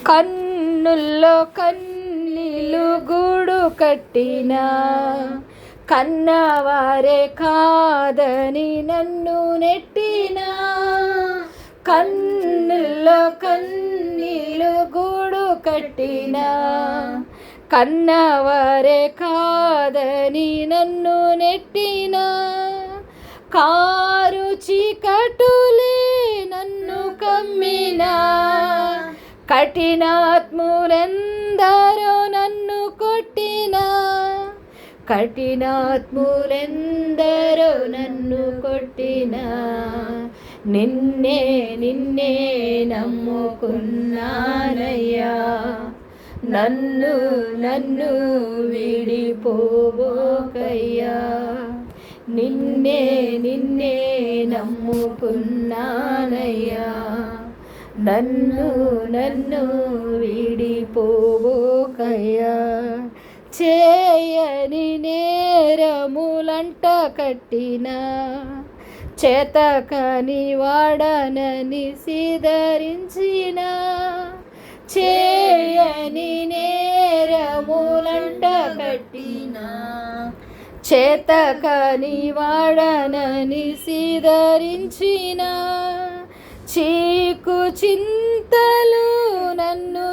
కన్నుల్లో కన్నీలు గూడు కట్టిన కన్నవారే కాదని నన్ను నెట్టిన. కన్నుల్లో కన్నీలు గూడు కట్టిన కన్నవారే కాదని నన్ను నెట్టిన. కారు చీకటులే నన్ను కమ్మిన కఠినాత్ములెందరో నన్ను కొట్టిన. కఠినాత్ములెందరో నన్ను కొట్టిన. నిన్నే నిన్నే నమ్ముకున్నానయ్యా, నన్ను నన్ను విడిపోబోకయ్యా. నిన్నే నిన్నే నమ్ముకున్నానయ్యా, నన్ను నన్ను విడిపోబోకయ్యా. చేయని నేరములంట కట్టిన చేతకాని వాడనని సిదరించిన. చేయని నేరములంట కట్టిన చేతకాని వాడనని సిదరించిన. చీకు చింతలు నన్ను